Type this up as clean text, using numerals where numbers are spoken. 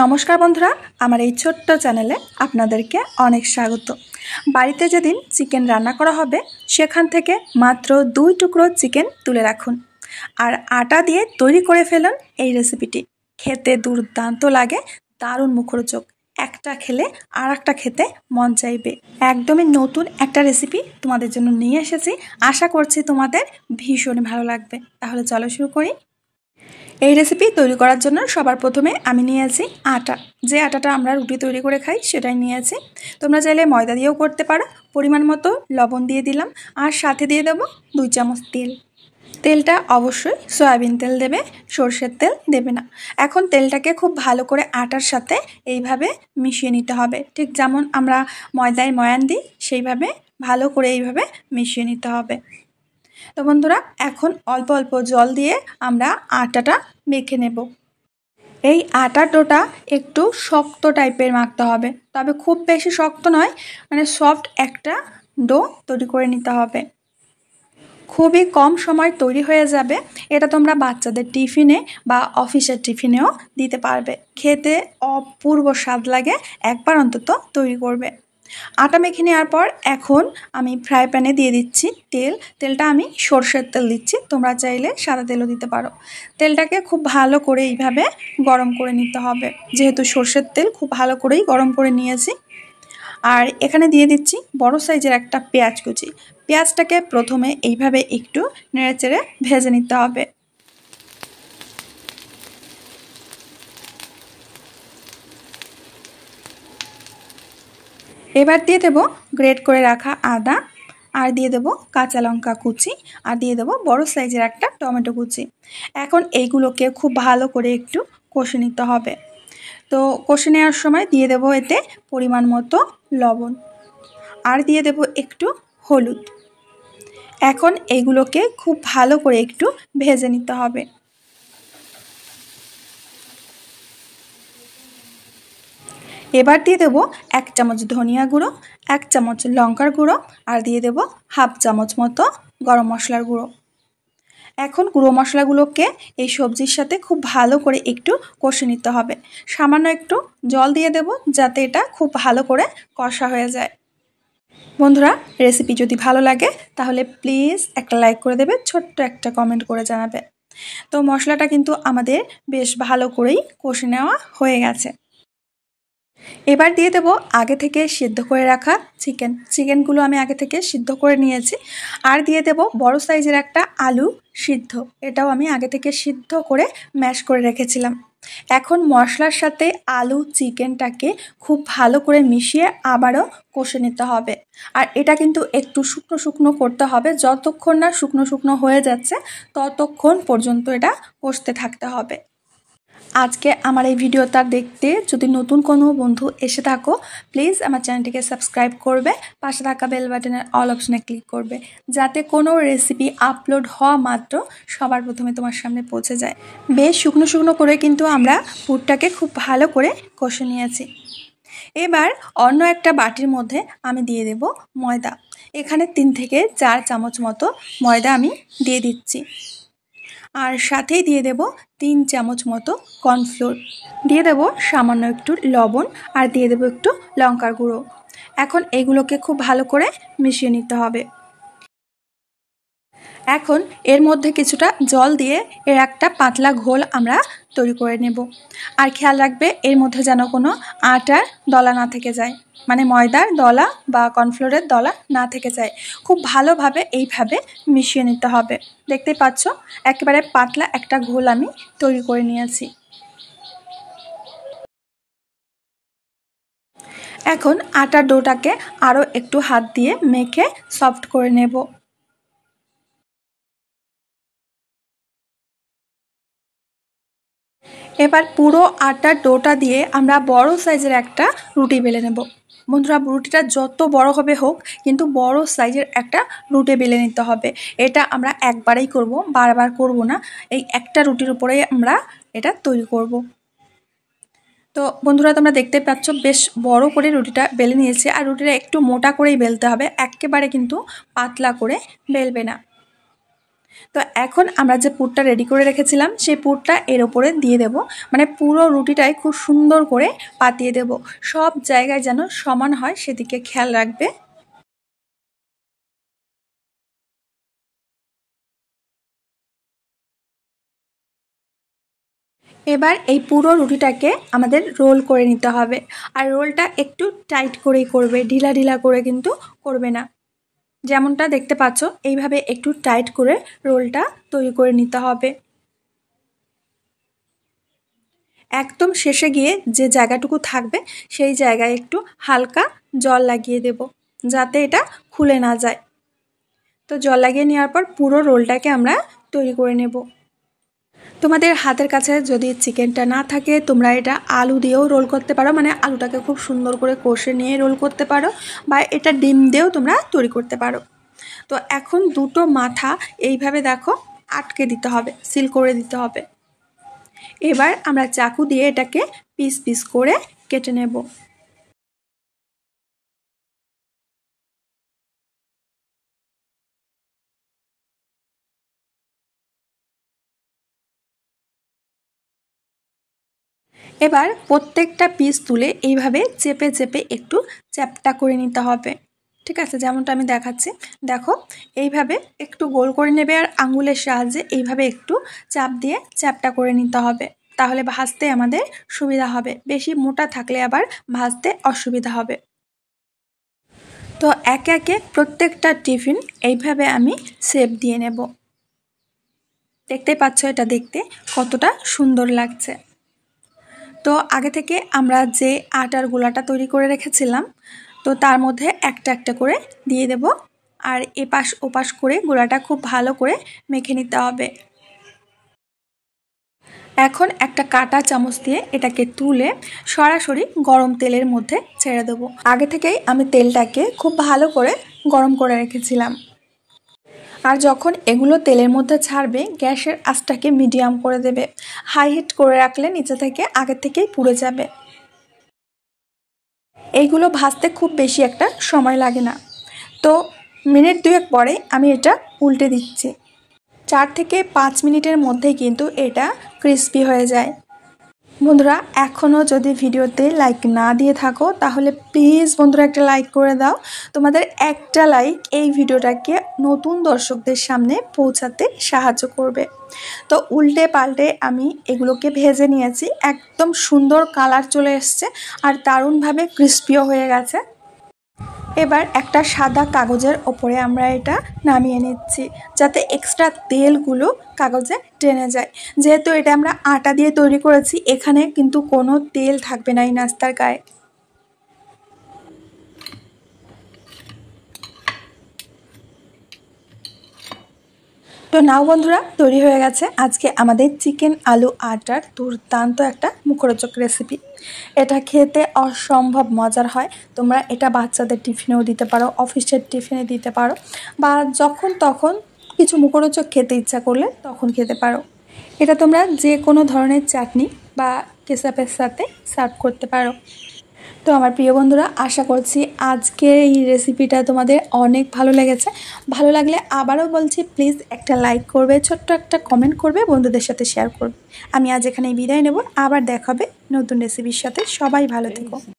নমস্কার বন্ধুরা, আমার এই ছোট্ট চ্যানেলে আপনাদেরকে অনেক স্বাগত। বাড়িতে যেদিন চিকেন রান্না করা হবে সেখান থেকে মাত্র 2 টুকরো চিকেন তুলে রাখুন আর আটা দিয়ে তৈরি করে ফেলুন এই রেসিপিটি। খেতে দুর্দান্ত লাগে, দারুণ মুখরোচক। একটা খেলে আর একটা খেতে মন চাইবে। একদমই নতুন একটা রেসিপি তোমাদের জন্য নিয়ে এসেছি, আশা করছি তোমাদের ভীষণ ভালো লাগবে। তাহলে চলো শুরু করি। এই রেসিপি তৈরি করার জন্য সবার প্রথমে আমি নিয়েছি আটা। যে আটাটা আমরা রুটি তৈরি করে খাই সেটাই নিয়েছি। তোমরা চাইলে ময়দা দিয়েও করতে পারো। পরিমাণ মতো লবণ দিয়ে দিলাম আর সাথে দিয়ে দেবো 2 চামচ তেল। তেলটা অবশ্যই সয়াবিন তেল দেবে, সরষের তেল দেবে না। এখন তেলটাকে খুব ভালো করে আটার সাথে এইভাবে মিশিয়ে নিতে হবে। ঠিক যেমন আমরা ময়দায় ময়ান দিই সেইভাবে ভালো করে এইভাবে মিশিয়ে নিতে হবে। তো বন্ধুরা, এখন অল্প অল্প জল দিয়ে আমরা আটাটা মেখে নেব। এই আটার ডোটা একটু শক্ত টাইপের মাখতে হবে, তবে খুব বেশি শক্ত নয়, মানে সফট একটা ডো তৈরি করে নিতে হবে। খুবই কম সময় তৈরি হয়ে যাবে। এটা তোমরা বাচ্চাদের টিফিনে বা অফিসের টিফিনেও দিতে পারবে। খেতে অপূর্ব স্বাদ লাগে, একবার অন্তত তৈরি করবে। আটা মেখে নেওয়ার পর এখন আমি ফ্রাই প্যানে দিয়ে দিচ্ছি তেল। তেলটা আমি সরষের তেল দিচ্ছি, তোমরা চাইলে সাদা তেলও দিতে পারো। তেলটাকে খুব ভালো করে এইভাবে গরম করে নিতে হবে। যেহেতু সরষের তেল খুব ভালো করেই গরম করে নিয়েছি। আর এখানে দিয়ে দিচ্ছি বড় সাইজের একটা পেঁয়াজ কুচি। পেঁয়াজটাকে প্রথমে এইভাবে একটু নেড়েচেড়ে ভেজে নিতে হবে। এবার দিয়ে দেবো গ্রেট করে রাখা আদা, আর দিয়ে দেবো কাঁচা লঙ্কা কুচি, আর দিয়ে দেবো বড় সাইজের একটা টমেটো কুচি। এখন এইগুলোকে খুব ভালো করে একটু কষে নিতে হবে। তো কষে নেওয়ার সময় দিয়ে দেবো এতে পরিমাণ মতো লবণ, আর দিয়ে দেবো একটু হলুদ। এখন এইগুলোকে খুব ভালো করে একটু ভেজে নিতে হবে। এবার দিয়ে দেবো 1 চামচ ধনিয়া গুঁড়ো, 1 চামচ লঙ্কার গুঁড়ো, আর দিয়ে দেবো হাফ চামচ মতো গরম মশলার গুঁড়ো। এখন গুঁড়ো মশলাগুলোকে এই সবজির সাথে খুব ভালো করে একটু কষে নিতে হবে। সামান্য একটু জল দিয়ে দেবো যাতে এটা খুব ভালো করে কষা হয়ে যায়। বন্ধুরা, রেসিপি যদি ভালো লাগে তাহলে প্লিজ একটা লাইক করে দেবে, ছোট্ট একটা কমেন্ট করে জানাবে। তো মশলাটা কিন্তু আমাদের বেশ ভালো করেই কষে নেওয়া হয়ে গেছে। এবার দিয়ে দেবো আগে থেকে সিদ্ধ করে রাখা চিকেনগুলো আমি আগে থেকে সিদ্ধ করে নিয়েছি। আর দিয়ে দেবো বড় সাইজের একটা আলু সিদ্ধ, এটাও আমি আগে থেকে সিদ্ধ করে ম্যাশ করে রেখেছিলাম। এখন মশলার সাথে আলু চিকেনটাকে খুব ভালো করে মিশিয়ে আবারও কষে নিতে হবে। আর এটা কিন্তু একটু শুকনো শুকনো করতে হবে, যতক্ষণ না শুকনো শুকনো হয়ে যাচ্ছে ততক্ষণ পর্যন্ত এটা কষতে থাকতে হবে। আজকে আমার এই ভিডিওটা দেখতে যদি নতুন কোনো বন্ধু এসে থাকো, প্লিজ আমার চ্যানেলটিকে সাবস্ক্রাইব করবে, পাশে থাকা বেল বাটনের অল অপশনে ক্লিক করবে, যাতে কোনো রেসিপি আপলোড হওয়া মাত্র সবার প্রথমে তোমার সামনে পৌঁছে যায়। বেশ শুকনো শুকনো করে কিন্তু আমরা পুরটাকে খুব ভালো করে কষে নিয়েছি। এবার অন্য একটা বাটির মধ্যে আমি দিয়ে দেব ময়দা। এখানে 3 থেকে 4 চামচ মতো ময়দা আমি দিয়ে দিচ্ছি। আর সাথেই দিয়ে দেব 3 চামচ মতো কর্নফ্লোর, দিয়ে দেব সামান্য একটু লবণ, আর দিয়ে দেব একটু লঙ্কার গুঁড়ো। এখন এগুলোকে খুব ভালো করে মিশিয়ে নিতে হবে। এখন এর মধ্যে কিছুটা জল দিয়ে এর একটা পাতলা ঘোল আমরা তৈরি করে নেব। আর খেয়াল রাখবে এর মধ্যে যেন কোনো আটার দলা না থেকে যায়, মানে ময়দার দলা বা কর্নফ্লোরের দলা না থেকে যায়। খুব ভালোভাবে এইভাবে মিশিয়ে নিতে হবে। দেখতেই পাচ্ছ একেবারে পাতলা একটা ঘোল আমি তৈরি করে নিয়েছি। এখন আটার ডোটাকে আরও একটু হাত দিয়ে মেখে সফট করে নেব। এবার পুরো আটার ডোটা দিয়ে আমরা বড় সাইজের একটা রুটি বেলে নেব। বন্ধুরা, রুটিটা যত বড় হবে হোক, কিন্তু বড় সাইজের একটা রুটি বেলে নিতে হবে। এটা আমরা একবারেই করব, বারবার করব না। এই একটা রুটির উপরেই আমরা এটা তৈরি করব। তো বন্ধুরা, তোমরা দেখতে পাচ্ছ বেশ বড় করে রুটিটা বেলে নিয়েছি। আর রুটিটা একটু মোটা করেই বেলতে হবে, একেবারে কিন্তু পাতলা করে বেলবে না। তো এখন আমরা যে পুরটা রেডি করে রেখেছিলাম সেই পুরটা এর ওপরে দিয়ে দেব, মানে পুরো রুটিটাই খুব সুন্দর করে পাতিয়ে দেব। সব জায়গায় যেন সমান হয় সেদিকে খেয়াল রাখবে। এবার এই পুরো রুটিটাকে আমাদের রোল করে নিতে হবে, আর রোলটা একটু টাইট করেই করবে, ঢিলা ঢিলা করে কিন্তু করবে না। যেমনটা দেখতে পাচ্ছ এইভাবে একটু টাইট করে রোলটা তৈরি করে নিতে হবে। একদম শেষে গিয়ে যে জায়গাটুকু থাকবে সেই জায়গায় একটু হালকা জল লাগিয়ে দেব, যাতে এটা খুলে না যায়। তো জল লাগিয়ে নেওয়ার পর পুরো রোলটাকে আমরা তৈরি করে নেব। তোমাদের হাতের কাছে যদি চিকেনটা না থাকে তোমরা এটা আলু দিয়েও রোল করতে পারো, মানে আলুটাকে খুব সুন্দর করে কষে নিয়ে রোল করতে পারো, বা এটা ডিম দিয়েও তোমরা তৈরি করতে পারো। তো এখন দুটো মাথা এইভাবে দেখো আটকে দিতে হবে, সিল করে দিতে হবে। এবার আমরা চাকু দিয়ে এটাকে পিস পিস করে কেটে নেব। এবার প্রত্যেকটা পিস তুলে এইভাবে চেপে চেপে একটু চ্যাপটা করে নিতে হবে। ঠিক আছে, যেমনটা আমি দেখাচ্ছি দেখো, এইভাবে একটু গোল করে নেবে আর আঙুলের সাহায্যে এইভাবে একটু চাপ দিয়ে চ্যাপটা করে নিতে হবে, তাহলে ভাজতে আমাদের সুবিধা হবে। বেশি মোটা থাকলে আবার ভাজতে অসুবিধা হবে। তো একে একে প্রত্যেকটা টিফিন এইভাবে আমি শেপ দিয়ে নেব। দেখতেই পাচ্ছ এটা দেখতে কতটা সুন্দর লাগছে। তো আগে থেকে আমরা যে আটার গোলাটা তৈরি করে রেখেছিলাম, তো তার মধ্যে একটা একটা করে দিয়ে দেব, আর এপাশ ওপাশ করে গোলাটা খুব ভালো করে মেখে নিতে হবে। এখন একটা কাঁটা চামচ দিয়ে এটাকে তুলে সরাসরি গরম তেলের মধ্যে ছেড়ে দেব। আগে থেকেই আমি তেলটাকে খুব ভালো করে গরম করে রেখেছিলাম। আর যখন এগুলো তেলের মধ্যে ছাড়বে গ্যাসের আঁচটাকে মিডিয়াম করে দেবে, হাই হিট করে রাখলে নিচে থেকে আগে থেকেই পুড়ে যাবে। এইগুলো ভাজতে খুব বেশি একটা সময় লাগে না। তো মিনিট দুয়েক পরে আমি এটা উল্টে দিচ্ছি। 4 থেকে 5 মিনিটের মধ্যেই কিন্তু এটা ক্রিস্পি হয়ে যায়। বন্ধুরা এখনও যদি ভিডিওতে লাইক না দিয়ে থাকো তাহলে প্লিজ বন্ধুরা একটা লাইক করে দাও। তোমাদের একটা লাইক এই ভিডিওটাকে নতুন দর্শকদের সামনে পৌঁছাতে সাহায্য করবে। তো উল্টে পাল্টে আমি এগুলোকে ভেজে নিয়েছি, একদম সুন্দর কালার চলে এসছে আর দারুণভাবে ক্রিস্পিও হয়ে গেছে। এবার একটা সাদা কাগজের ওপরে আমরা এটা নামিয়ে নিচ্ছি, যাতে এক্সট্রা তেলগুলো কাগজে টেনে যায়। যেহেতু এটা আমরা আটা দিয়ে তৈরি করেছি, এখানে কিন্তু কোনো তেল থাকবে না এই নাস্তার গায়ে। তো নাও বন্ধুরা, তৈরি হয়ে গেছে আজকে আমাদের চিকেন আলু আটার দুর্দান্ত একটা মুখরোচক রেসিপি। এটা খেতে অসম্ভব মজার হয়। তোমরা এটা বাচ্চাদের টিফিনেও দিতে পারো, অফিসের টিফিনে দিতে পারো, বা যখন তখন কিছু মুখরোচক খেতে ইচ্ছা করলে তখন খেতে পারো। এটা তোমরা যে কোনো ধরনের চাটনি বা কেচাপের সাথে সার্ভ করতে পারো। তো আমার প্রিয় বন্ধুরা, আশা করছি আজকের এই রেসিপিটা তোমাদের অনেক ভালো লেগেছে। ভালো লাগলে আবারও বলছি প্লিজ একটা লাইক করবে, ছোট্ট একটা কমেন্ট করবে, বন্ধুদের সাথে শেয়ার করবে। আমি আজ এখানেই বিদায় নেব, আবার দেখাবে নতুন রেসিপির সাথে। সবাই ভালো থেকো।